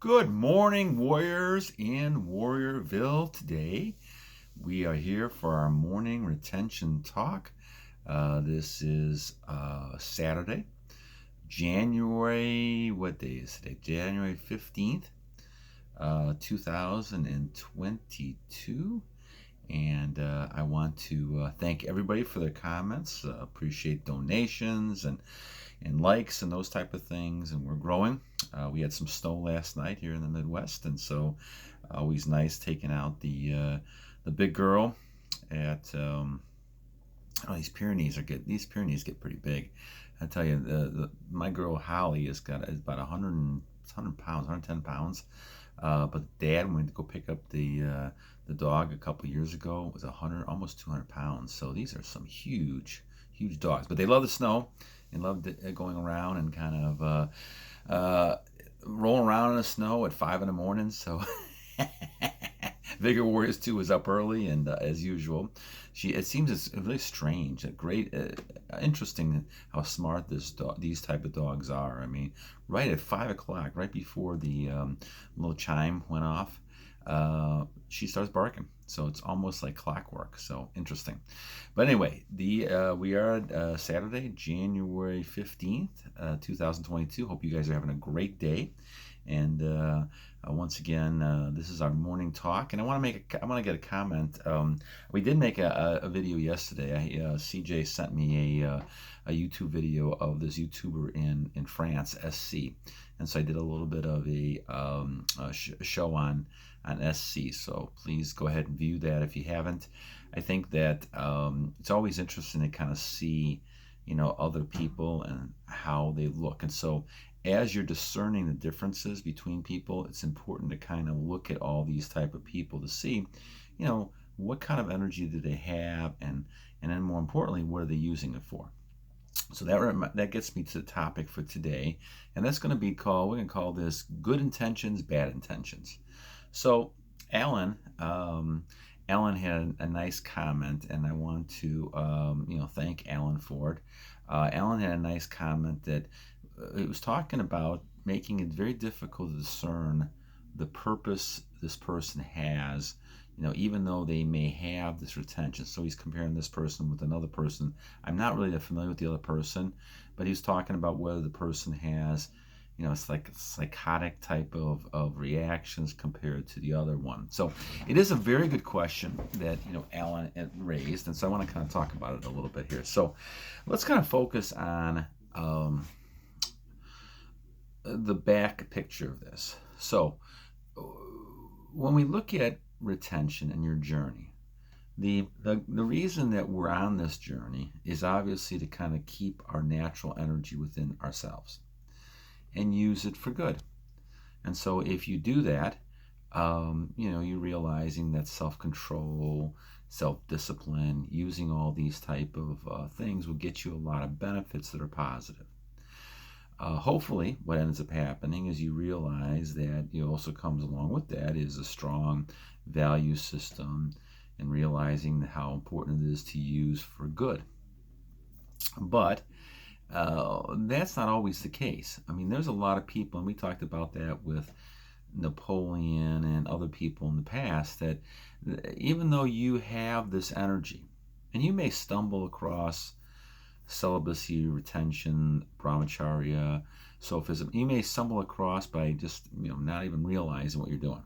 Good morning, warriors in Warriorville. Today, we are here for our morning retention talk. This is Saturday, January, what day is today? January 15th, 2022. And I want to thank everybody for their comments. Appreciate donations and likes and those type of things. And we're growing. We had some snow last night here in the Midwest, and so always nice taking out the big girl at oh, these Pyrenees are good. These Pyrenees get pretty big. I tell you, my girl Holly is about 100 pounds, 110 pounds. But Dad, when we went to go pick up the dog a couple years ago, was 100, almost 200 pounds. So these are some huge, huge dogs. But they love the snow and love going around and kind of rolling around in the snow at 5 in the morning. So Vigor Warriors 2 was up early, and as usual, it seems it's really strange, great, interesting how smart these type of dogs are. I mean, right at 5 o'clock, right before the little chime went off, she starts barking. So it's almost like clockwork. So interesting. But anyway, we are at Saturday, January 15th, 2022. Hope you guys are having a great day. And once again, this is our morning talk, and I want to get a comment. We did make a video yesterday. CJ sent me a YouTube video of this YouTuber in France, SC, and so I did a little bit of a show on SC. So please go ahead and view that if you haven't. I think that it's always interesting to kind of see, other people and how they look, and so as you're discerning the differences between people, it's important to kind of look at all these type of people to see, what kind of energy do they have, and then more importantly, what are they using it for? So that gets me to the topic for today, and that's going to be we're going to call this good intentions, bad intentions. So Alan had a nice comment, and I want to thank Alan for it. Alan had a nice comment that it was talking about making it very difficult to discern the purpose this person has, even though they may have this retention. So he's comparing this person with another person. I'm not really that familiar with the other person, but he's talking about whether the person has, it's like a psychotic type of reactions compared to the other one. So it is a very good question that, Alan raised. And so I want to kind of talk about it a little bit here. So let's kind of focus on the back picture of this. So when we look at retention and your journey, the reason that we're on this journey is obviously to kind of keep our natural energy within ourselves and use it for good. And so if you do that, you're realizing that self-control, self-discipline, using all these type of things will get you a lot of benefits that are positive. Hopefully, what ends up happening is you realize that also comes along with that is a strong value system and realizing how important it is to use for good. But that's not always the case. I mean, there's a lot of people, and we talked about that with Napoleon and other people in the past, that even though you have this energy, and you may stumble across celibacy, retention, brahmacharya, sophism, you may stumble across by just not even realizing what you're doing.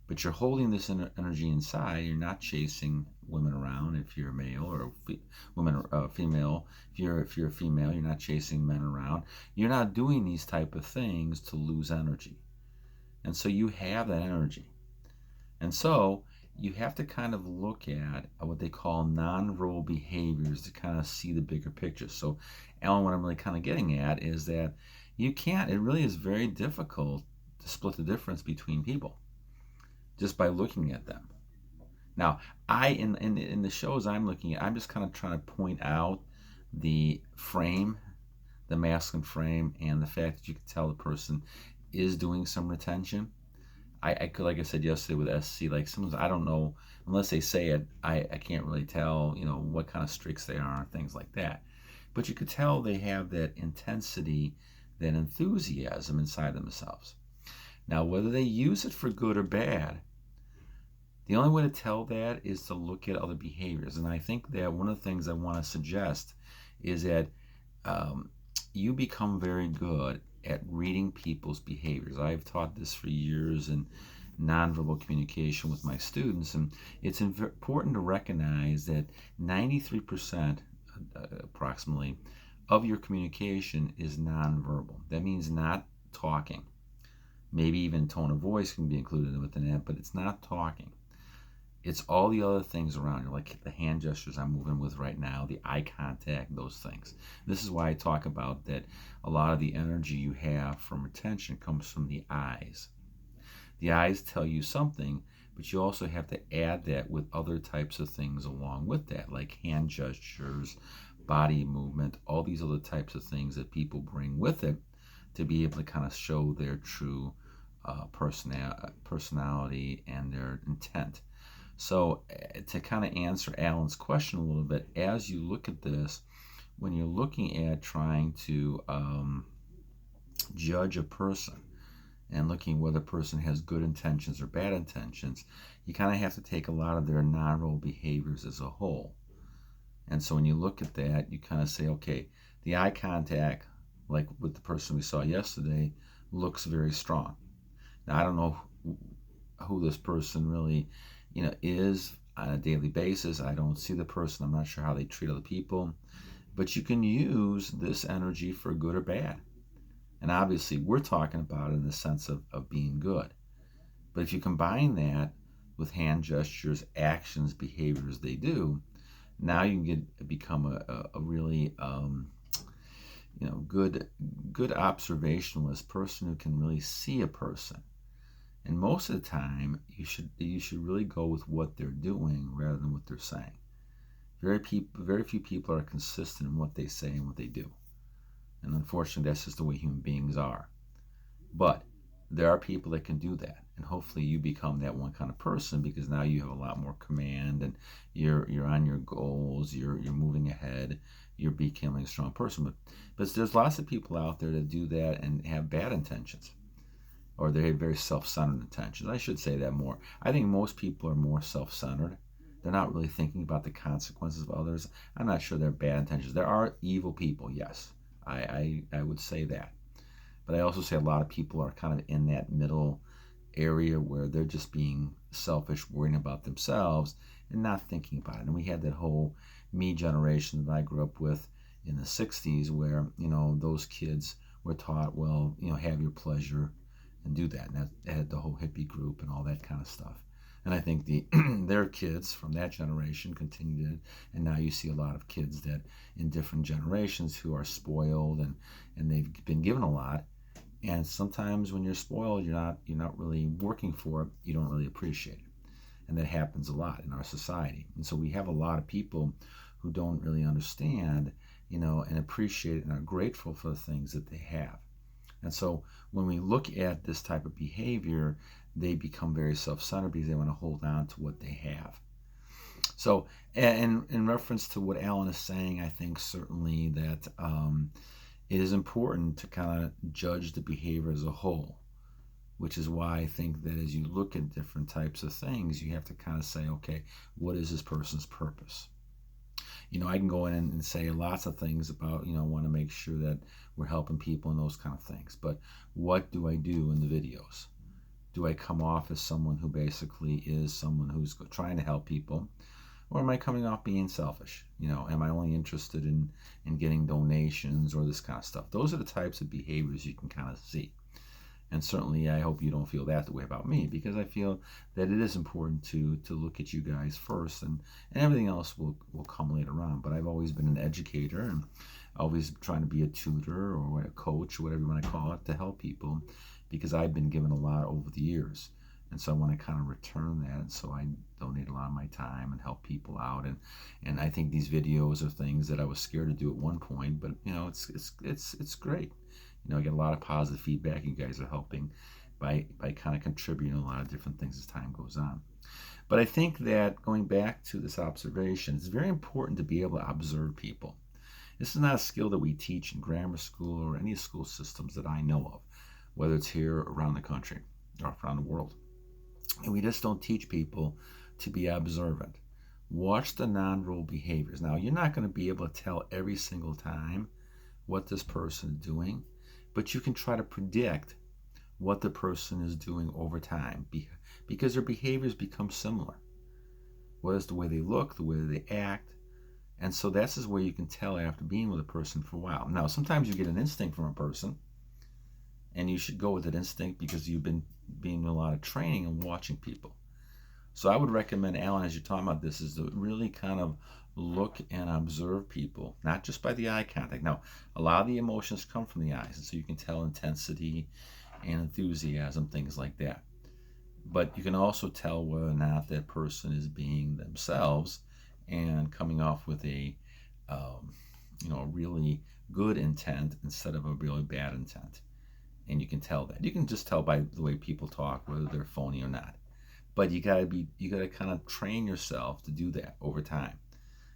But you're holding this energy inside. You're not chasing women around if you're a male, or women female. If you're a female, you're not chasing men around. You're not doing these type of things to lose energy. And so you have that energy. And so you have to kind of look at what they call non-role behaviors to kind of see the bigger picture. So, Alan, what I'm really kind of getting at is that it really is very difficult to split the difference between people just by looking at them. Now, in the shows I'm looking at, I'm just kind of trying to point out the frame, the masculine frame, and the fact that you can tell the person is doing some retention. I could, like I said yesterday with SC, like sometimes I don't know, unless they say it, I can't really tell, what kind of streaks they are and things like that. But you could tell they have that intensity, that enthusiasm inside themselves. Now, whether they use it for good or bad, the only way to tell that is to look at other behaviors. And I think that one of the things I want to suggest is that um, you become very good at reading people's behaviors. I've taught this for years in nonverbal communication with my students, and it's important to recognize that 93% approximately of your communication is nonverbal. That means not talking. Maybe even tone of voice can be included within that, but it's not talking. It's all the other things around you, like the hand gestures I'm moving with right now, the eye contact, those things. This is why I talk about that a lot of the energy you have from attention comes from the eyes. The eyes tell you something, but you also have to add that with other types of things along with that, like hand gestures, body movement, all these other types of things that people bring with it to be able to kind of show their true personality and their intent. So, to kind of answer Alan's question a little bit, as you look at this, when you're looking at trying to judge a person and looking whether a person has good intentions or bad intentions, you kind of have to take a lot of their nonverbal behaviors as a whole. And so when you look at that, you kind of say, okay, the eye contact, like with the person we saw yesterday, looks very strong. Now, I don't know who this person really, is on a daily basis. I don't see the person. I'm not sure how they treat other people. But you can use this energy for good or bad. And obviously, we're talking about it in the sense of being good. But if you combine that with hand gestures, actions, behaviors they do, now you can become a really good observationalist person who can really see a person. And most of the time, you should really go with what they're doing rather than what they're saying. Very few people are consistent in what they say and what they do. And unfortunately, that's just the way human beings are. But there are people that can do that, and hopefully you become that one kind of person, because now you have a lot more command, and you're on your goals, you're moving ahead, you're becoming a strong person. But there's lots of people out there that do that and have bad intentions, or they have very self-centered intentions. I should say that more. I think most people are more self-centered. They're not really thinking about the consequences of others. I'm not sure they're bad intentions. There are evil people, yes. I would say that. But I also say a lot of people are kind of in that middle area where they're just being selfish, worrying about themselves and not thinking about it. And we had that whole me generation that I grew up with in the 60s where, those kids were taught, well, have your pleasure and do that. And that had the whole hippie group and all that kind of stuff. And I think their kids from that generation continued it, and now you see a lot of kids that in different generations who are spoiled and they've been given a lot. And sometimes when you're spoiled, you're not really working for it. You don't really appreciate it, and that happens a lot in our society. And so we have a lot of people who don't really understand, and appreciate it and are grateful for the things that they have. And so when we look at this type of behavior, they become very self-centered because they want to hold on to what they have. So, and in reference to what Alan is saying, I think certainly that it is important to kind of judge the behavior as a whole, which is why I think that as you look at different types of things, you have to kind of say, okay, what is this person's purpose? I can go in and say lots of things about, want to make sure that we're helping people and those kind of things. But what do I do in the videos? Do I come off as someone who basically is someone who's trying to help people? Or am I coming off being selfish? Am I only interested in getting donations or this kind of stuff? Those are the types of behaviors you can kind of see. And certainly I hope you don't feel that way about me, because I feel that it is important to look at you guys first, and everything else will come later on. But I've always been an educator and always trying to be a tutor or a coach or whatever you want to call it to help people, because I've been given a lot over the years. And so I want to kind of return that. And so I donate a lot of my time and help people out. And I think these videos are things that I was scared to do at one point, but it's great. I get a lot of positive feedback. You guys are helping by kind of contributing a lot of different things as time goes on. But I think that going back to this observation, it's very important to be able to observe people. This is not a skill that we teach in grammar school or any school systems that I know of, whether it's here or around the country. around the world. And we just don't teach people to be observant. Watch the non-rule behaviors. Now, you're not going to be able to tell every single time what this person is doing, but you can try to predict what the person is doing over time because their behaviors become similar. What is the way they look, the way they act, and so that's where you can tell after being with a person for a while. Now, sometimes you get an instinct from a person, and you should go with that instinct because you've been being a lot of training and watching people. So I would recommend, Alan, as you're talking about this, is to really kind of look and observe people, not just by the eye contact. Now, a lot of the emotions come from the eyes, and so you can tell intensity and enthusiasm, things like that. But you can also tell whether or not that person is being themselves and coming off with um, a really good intent instead of a really bad intent. And you can tell that. You can just tell by the way people talk whether they're phony or not. But you gotta kind of train yourself to do that over time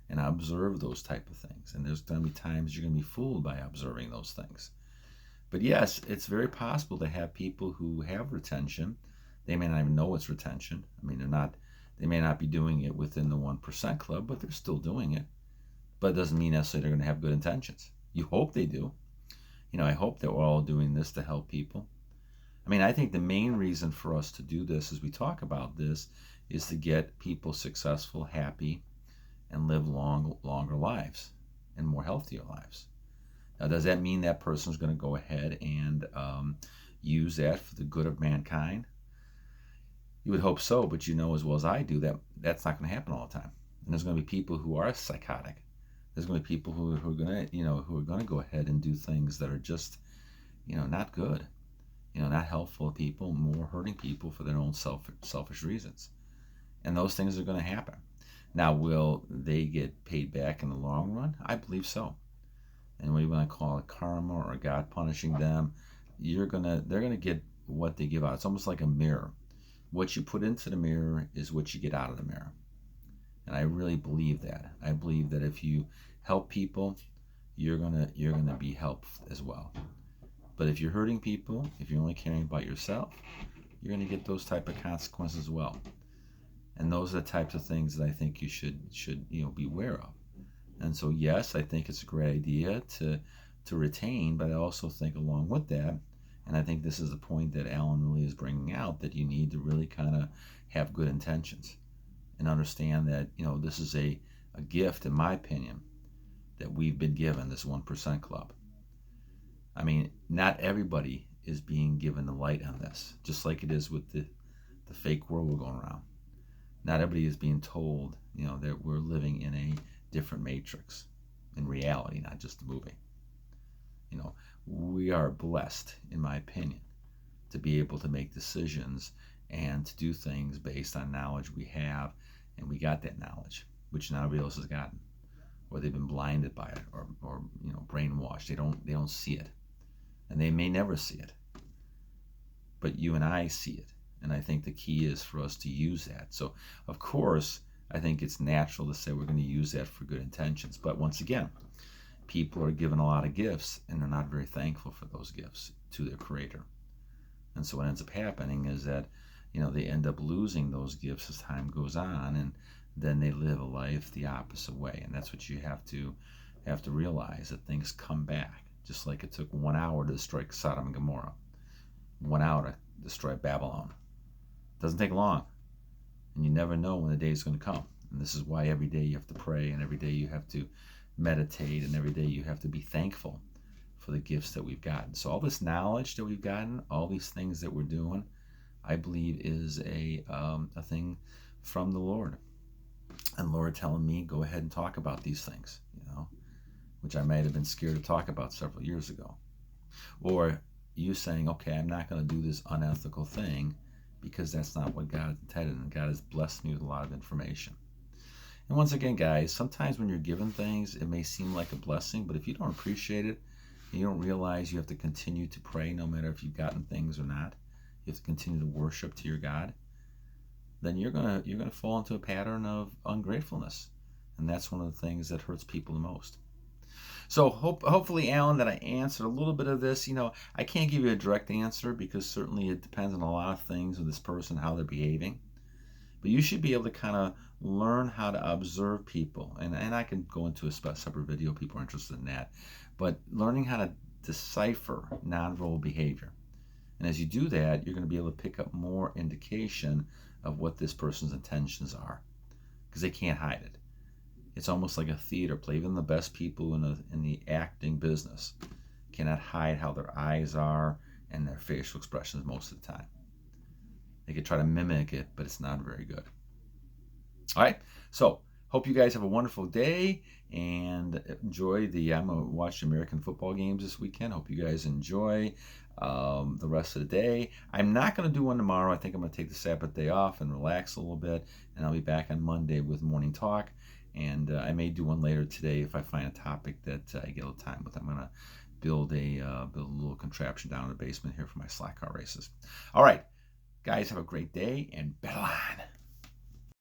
and observe those type of things. And there's gonna be times you're gonna be fooled by observing those things. But yes, it's very possible to have people who have retention. They may not even know it's retention. I mean, they may not be doing it within the 1% club, but they're still doing it. But it doesn't mean necessarily they're going to have good intentions. You hope they do. I hope that we're all doing this to help people. I mean, I think the main reason for us to do this as we talk about this is to get people successful, happy, and live longer lives and more healthier lives. Now, does that mean that person is going to go ahead and use that for the good of mankind? You would hope so, but you know as well as I do that that's not going to happen all the time. And there's going to be people who are psychotic. There's going to be people who are going to, who are going to go ahead and do things that are just, not good, not helpful to people, more hurting people for their own selfish reasons. And those things are going to happen. Now, will they get paid back in the long run? I believe so. And what you want to call it, karma or God punishing them, they're gonna get what they give out. It's almost like a mirror. What you put into the mirror is what you get out of the mirror. And I really believe that. I believe that if you help people, you're gonna be helped as well. But if you're hurting people, if you're only caring about yourself, you're gonna get those type of consequences as well. And those are the types of things that I think you should be aware of. And so yes, I think it's a great idea to retain, but I also think along with that, and I think this is the point that Alan really is bringing out, that you need to really kind of have good intentions and understand that this is a gift, in my opinion, that we've been given, this 1% club. I mean, not everybody is being given the light on this, just like it is with the fake world we're going around. Not everybody is being told, that we're living in a different matrix in reality, not just a movie. We are blessed, in my opinion, to be able to make decisions and to do things based on knowledge we have, and we got that knowledge, which nobody else has gotten, or they've been blinded by it, or brainwashed. They don't see it, and they may never see it, but you and I see it, and I think the key is for us to use that. So, of course, I think it's natural to say we're going to use that for good intentions, but once again, people are given a lot of gifts and they're not very thankful for those gifts to their creator. And so what ends up happening is that, they end up losing those gifts as time goes on, and then they live a life the opposite way. And that's what you have to realize, that things come back. Just like it took 1 hour to destroy Sodom and Gomorrah, 1 hour to destroy Babylon. It doesn't take long. And you never know when the day is going to come. And this is why every day you have to pray, and every day you have to meditate, and every day you have to be thankful for the gifts that we've gotten. So all this knowledge that we've gotten, all these things that we're doing, I believe is a thing from the Lord. And Lord telling me, go ahead and talk about these things, which I might have been scared to talk about several years ago. Or you saying, okay, I'm not going to do this unethical thing because that's not what God intended, and God has blessed me with a lot of information. And once again, guys, sometimes when you're given things, it may seem like a blessing, but if you don't appreciate it, you don't realize you have to continue to pray no matter if you've gotten things or not, you have to continue to worship to your God, then you're gonna fall into a pattern of ungratefulness. And that's one of the things that hurts people the most. So hopefully, Alan, that I answered a little bit of this. I can't give you a direct answer because certainly it depends on a lot of things with this person, how they're behaving. But you should be able to kind of learn how to observe people. And I can go into a separate video, people are interested in that. But learning how to decipher nonverbal behavior. And as you do that, you're going to be able to pick up more indication of what this person's intentions are because they can't hide it. It's almost like a theater play. Even the best people in the acting business cannot hide how their eyes are and their facial expressions most of the time. They could try to mimic it, but it's not very good. All right. So hope you guys have a wonderful day and enjoy I'm going to watch the American football games this weekend. Hope you guys enjoy the rest of the day. I'm not going to do one tomorrow. I think I'm going to take the Sabbath day off and relax a little bit. And I'll be back on Monday with Morning Talk. And I may do one later today if I find a topic that I get a little time with. I'm going to build a little contraption down in the basement here for my slack car races. All right. Guys, have a great day and bye.